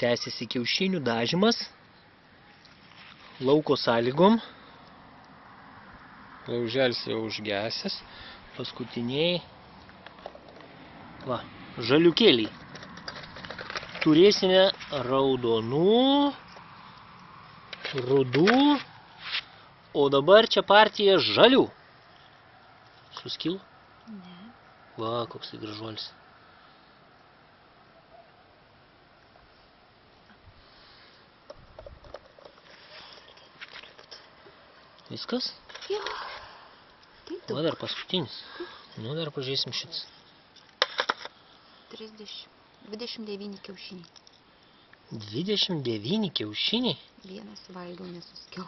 Tęsiasi kiaušinių dažymas. Lauko sąlygom. Lauželis jau užgesęs. Paskutiniai. Va, žaliukėliai. Turėsime raudonų, rudų, o dabar čia partija žalių. Suskilo? Ne. Va, koks tai gražuolis. Viskas? Jo. Tai Va, dar paskutinis. Nu, dar pažiūrėsim šitas. 29 kiaušiniai. 29 kiaušiniai? Vienas valgiau nesuskilo.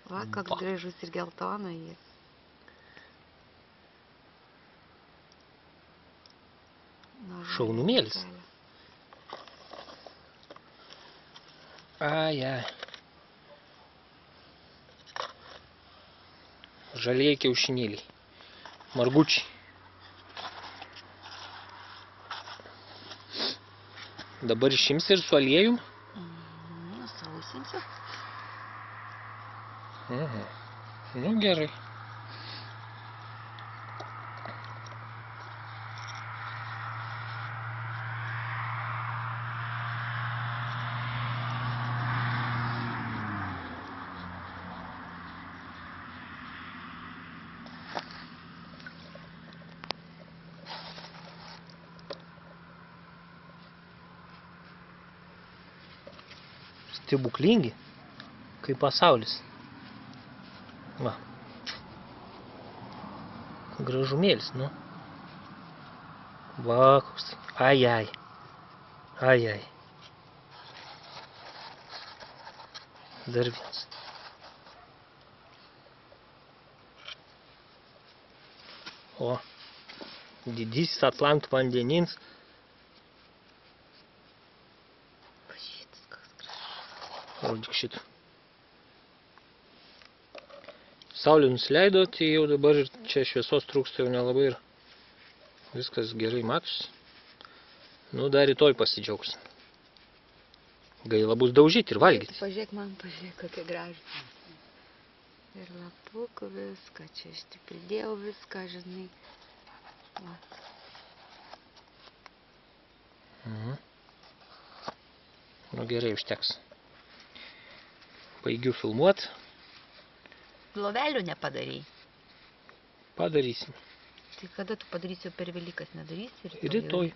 Va, koks gražus ir geltona jis. Šaunumėlis. Ai. Žalieji kiaušinėliai. Margučiai. Dabar išimsi ir su aliejum? Nusausinsiu. Nu, gerai. Stebuklingi, kaip pasaulis. Va. Gražumėlis, nu. Va, koks. Ai. Dar vienas. O, didysis Atlantų vandenins. Rodyk šitą. Saulė nusileido, tai jau dabar čia šviesos trūksta jau nelabai ir viskas gerai matosi. Nu, dar rytoj pasidžiaugsim. Gaila bus daužyti ir valgyti. Pažiūrėk man, kokie gražūs. Ir lapukų viską, čia aš tik pridėjau viską, žinai. Va. Nu, gerai, užteks. Baigiu filmuot. Lovelių nepadarei. Padarysim. Tai kada tu padarysi, per Velykas nedarysi? Rytoj.